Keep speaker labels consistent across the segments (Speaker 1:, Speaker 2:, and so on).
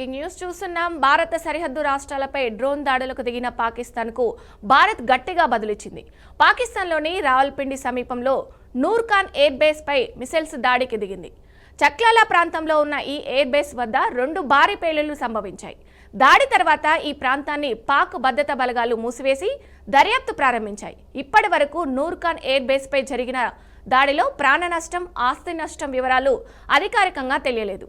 Speaker 1: Breaking news చూస్తున్నాం. భారత సరిహద్దు రాష్ట్రాలపై డ్రోన్ దాడులకు దిగిన పాకిస్తాన్కు భారత్ గట్టిగా బదులిచ్చింది. పాకిస్తాన్లోని రావల్పిండి సమీపంలో నూర్ఖాన్ ఎయిర్ బేస్ పై మిసైల్స్ దాడికి దిగింది. చక్లాలా ప్రాంతంలో ఉన్న ఈ ఎయిర్ బేస్ వద్ద 2 భారీ పేలుళ్లు సంభవించాయి. దాడి తర్వాత ఈ ప్రాంతాన్ని పాక్ భద్రతా బలగాలు మూసివేసి దర్యాప్తు ప్రారంభించాయి. ఇప్పటి వరకు నూర్ఖాన్ ఎయిర్ బేస్ పై జరిగిన దాడిలో ప్రాణ నష్టం, ఆస్తి నష్టం వివరాలు అధికారికంగా తెలియలేదు.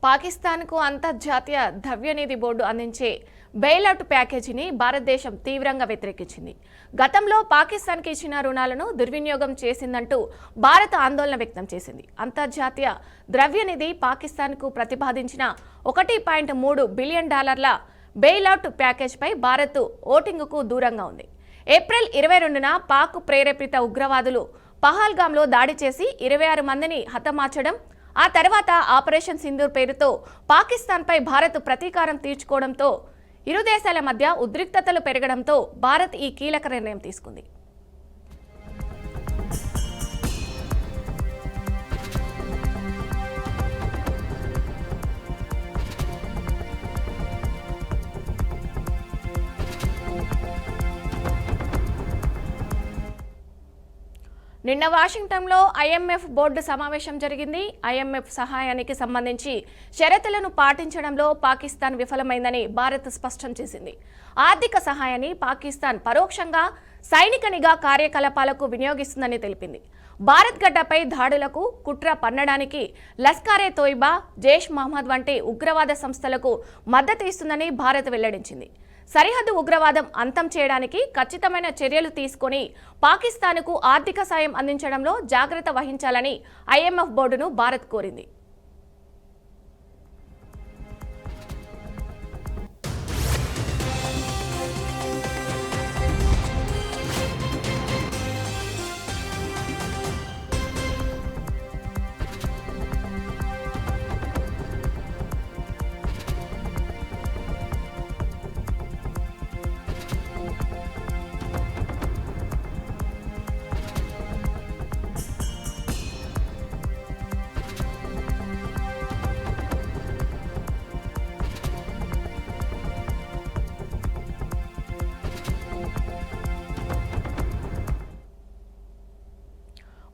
Speaker 1: పాకిస్తాన్కు అంతర్జాతీయ ద్రవ్యనిధి బోర్డు అందించే బెయిలౌట్ ప్యాకేజీని భారతదేశం తీవ్రంగా వ్యతిరేకించింది. గతంలో పాకిస్తాన్కి ఇచ్చిన రుణాలను దుర్వినియోగం చేసిందంటూ భారత్ ఆందోళన వ్యక్తం చేసింది. అంతర్జాతీయ ద్రవ్యనిధి పాకిస్తాన్కు ప్రతిపాదించిన $1.3 బిలియన్ బెయిలౌట్ ప్యాకేజీపై భారత్ ఓటింగుకు దూరంగా ఉంది. ఏప్రిల్ 22న పాక్ ప్రేరేపిత ఉగ్రవాదులు పహల్గామ్లో దాడి చేసి 26 మందిని హతమార్చడం, ఆ తర్వాత ఆపరేషన్ సింధూర్ పేరుతో పాకిస్తాన్పై భారత్ ప్రతీకారం తీర్చుకోవడంతో ఇరు దేశాల మధ్య ఉద్రిక్తతలు పెరగడంతో భారత్ ఈ కీలక నిర్ణయం తీసుకుంది. నిన్న వాషింగ్టన్లో IMF బోర్డు సమావేశం జరిగింది. IMF సహాయానికి సంబంధించి షరతులను పాటించడంలో పాకిస్తాన్ విఫలమైందని భారత్ స్పష్టం చేసింది. ఆర్థిక సహాయాన్ని పాకిస్తాన్ పరోక్షంగా సైనిక నిఘా కార్యకలాపాలకు వినియోగిస్తుందని తెలిపింది. భారత్ గడ్డపై దాడులకు కుట్ర పన్నడానికి లస్కారే తోయిబా, జైష్ మహమ్మద్ వంటి ఉగ్రవాద సంస్థలకు మద్దతు ఇస్తుందని భారత్ వెల్లడించింది. సరిహద్దు ఉగ్రవాదం అంతం చేయడానికి ఖచ్చితమైన చర్యలు తీసుకొని పాకిస్తాన్కు ఆర్థిక సాయం అందించడంలో జాగ్రత్త వహించాలని IMF బోర్డును భారత్ కోరింది.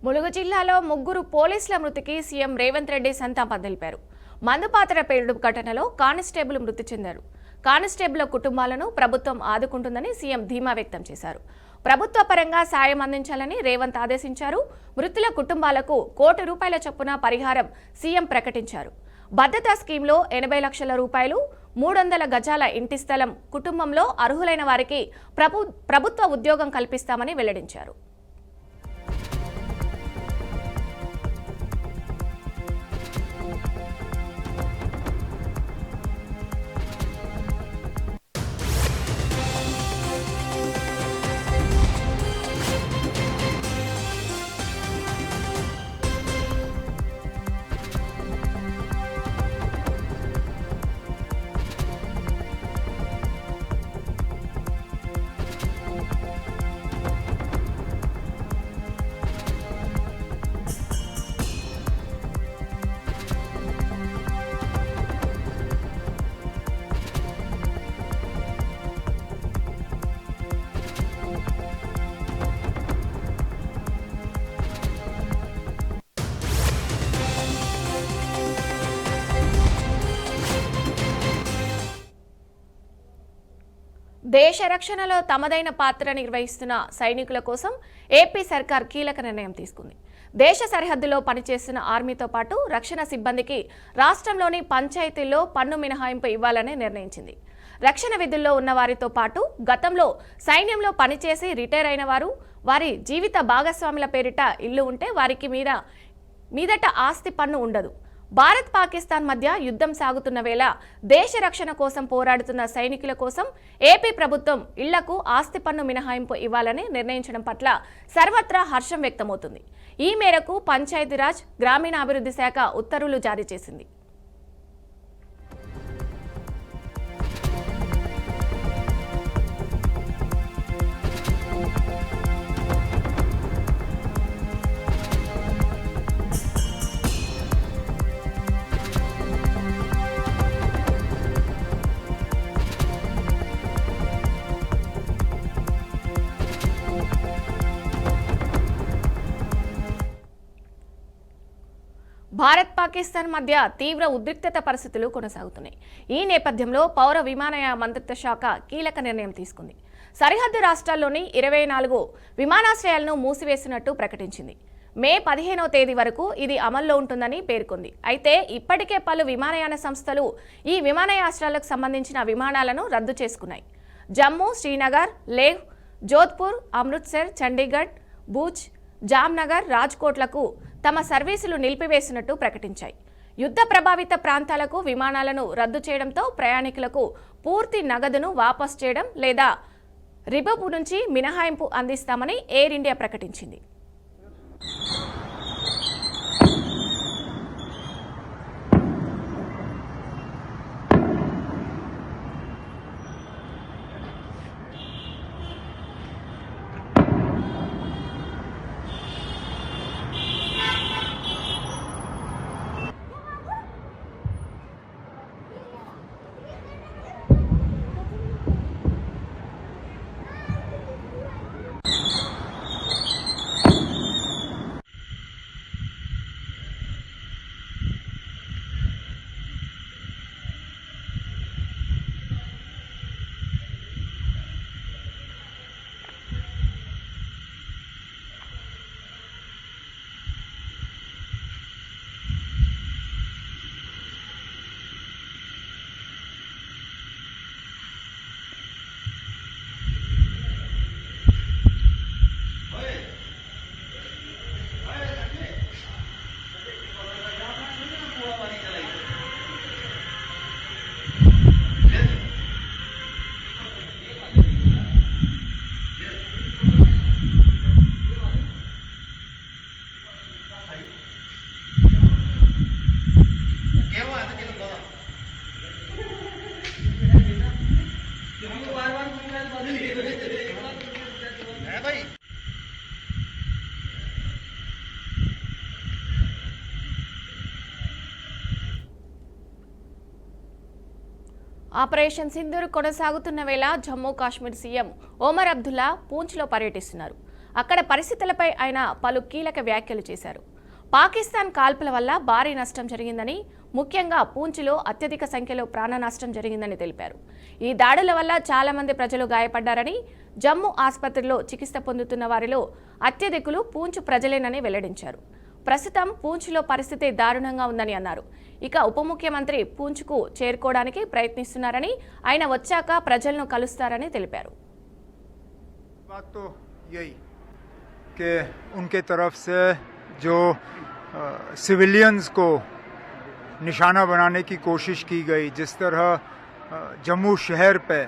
Speaker 1: ములుగు జిల్లాలో 3 పోలీసుల మృతికి సీఎం రేవంత్ రెడ్డి సంతాపం తెలిపారు. మందుపాత్ర పేలుడు ఘటనలో కానిస్టేబుల్ మృతి చెందారు. కానిస్టేబుల్ కుటుంబాలను ప్రభుత్వం ఆదుకుంటుందని సీఎం ధీమా వ్యక్తం చేశారు. ప్రభుత్వ పరంగా సాయం అందించాలని రేవంత్ ఆదేశించారు. మృతుల కుటుంబాలకు ₹1 కోటి చొప్పున పరిహారం సీఎం ప్రకటించారు. భద్రతా స్కీమ్లో 80 లక్షల రూపాయలు, 300 గజాల ఇంటి స్థలం, కుటుంబంలో అర్హులైన వారికి ప్రభుత్వ ఉద్యోగం కల్పిస్తామని వెల్లడించారు. దేశ రక్షణలో తమదైన పాత్ర నిర్వహిస్తున్న సైనికుల కోసం ఏపీ సర్కార్ కీలక నిర్ణయం తీసుకుంది. దేశ సరిహద్దులో పనిచేస్తున్న ఆర్మీతో పాటు రక్షణ సిబ్బందికి రాష్ట్రంలోని పంచాయతీల్లో పన్ను మినహాయింపు ఇవ్వాలని నిర్ణయించింది. రక్షణ విధుల్లో ఉన్న వారితో పాటు గతంలో సైన్యంలో పనిచేసి రిటైర్ అయిన వారు, వారి జీవిత భాగస్వాముల పేరిట ఇల్లు ఉంటే వారికి మీదట ఆస్తి పన్ను ఉండదు. భారత్ పాకిస్తాన్ మధ్య యుద్ధం సాగుతున్న వేళ దేశ రక్షణ కోసం పోరాడుతున్న సైనికుల కోసం ఏపీ ప్రభుత్వం ఇళ్లకు ఆస్తి పన్ను మినహాయింపు ఇవ్వాలని నిర్ణయించడం పట్ల సర్వత్రా హర్షం వ్యక్తమవుతుంది. ఈ మేరకు పంచాయతీరాజ్ గ్రామీణాభివృద్ధి శాఖ ఉత్తర్వులు జారీ చేసింది. భారత్ పాకిస్తాన్ మధ్య తీవ్ర ఉద్రిక్తత పరిస్థితులు కొనసాగుతున్నాయి. ఈ నేపథ్యంలో పౌర విమానయాన మంత్రిత్వ శాఖ కీలక నిర్ణయం తీసుకుంది. సరిహద్దు రాష్ట్రాల్లోని 24 విమానాశ్రయాలను మూసివేసినట్టు ప్రకటించింది. మే 15వ తేదీ వరకు ఇది అమల్లో ఉంటుందని పేర్కొంది. అయితే ఇప్పటికే పలు విమానయాన సంస్థలు ఈ విమానాశ్రయాలకు సంబంధించిన విమానాలను రద్దు చేసుకున్నాయి. జమ్మూ, శ్రీనగర్, లేహ్, జోధ్పూర్, అమృత్సర్, చండీగఢ్, భూజ్, జామ్నగర్, రాజ్కోట్లకు తమ సర్వీసులు నిలిపివేసినట్టు ప్రకటించాయి. యుద్ధ ప్రభావిత ప్రాంతాలకు విమానాలను రద్దు చేయడంతో ప్రయాణికులకు పూర్తి నగదును వాపసు చేయడం లేదా రిబబు నుంచి మినహాయింపు అందిస్తామని ఎయిర్ ఇండియా ప్రకటించింది. ఆపరేషన్ సింధూర్ కొనసాగుతున్న వేళ జమ్మూ కాశ్మీర్ సీఎం ఒమర్ అబ్దుల్లా పూంచ్లో పర్యటిస్తున్నారు. అక్కడ పరిస్థితులపై ఆయన పలు కీలక వ్యాఖ్యలు చేశారు. పాకిస్తాన్ కాల్పుల వల్ల భారీ నష్టం జరిగిందని, ముఖ్యంగా పూంచ్లో అత్యధిక సంఖ్యలో ప్రాణ నష్టం జరిగిందని తెలిపారు. ఈ దాడుల వల్ల చాలా మంది ప్రజలు గాయపడ్డారని, జమ్మూ ఆసుపత్రిలో చికిత్స పొందుతున్న వారిలో అత్యధికులు పూంచ్ ప్రజలేనని వెల్లడించారు. ప్రస్తుతం పూంచ్లో పరిస్థితి దారుణంగా ఉందని అన్నారు. ఇక ఉప ముఖ్యమంత్రి పూంచ్కు చేరుకోవడానికి ప్రయత్నిస్తున్నారని, ఆయన వచ్చాక ప్రజలను కలుస్తారని తెలిపారు.
Speaker 2: उनके तरफ से जो सिविलियंस को निशाना बनाने की कोशिश की गई, जिस तरह जम्मू शहर पे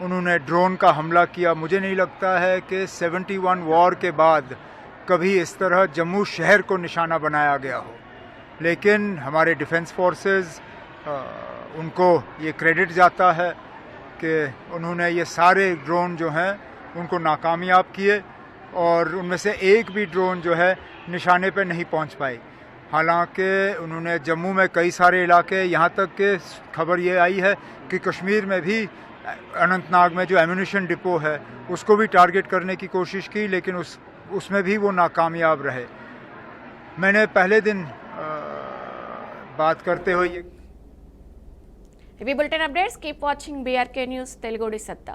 Speaker 2: उन्होंने ड्रोन का हमला किया, मुझे नहीं लगता है कि 71 वॉर के बाद कभी इस तरह जम्मू शहर को निशाना बनाया गया हो. लेकिन हमारे डिफेंस फोर्सेस उनको ये क्रेडिट जाता है कि उन्होंने ये सारे ड्रोन जो हैं उनको नाकामयाब किए और उनमें से एक भी ड्रोन जो है निशाने पे नहीं पहुंच पाई. हालांकि उन्होंने जम्मू में कई सारे इलाके, यहाँ तक कि खबर ये आई है कि कश्मीर में भी अनंतनाग में जो एम्यूनिशन डिपो है उसको भी टारगेट करने की कोशिश की, लेकिन उसमें भी वो नाकामयाब रहे. मैंने पहले दिन बात करते हुए
Speaker 1: bulletin updates keep watching BRK news Telugu सत्ता.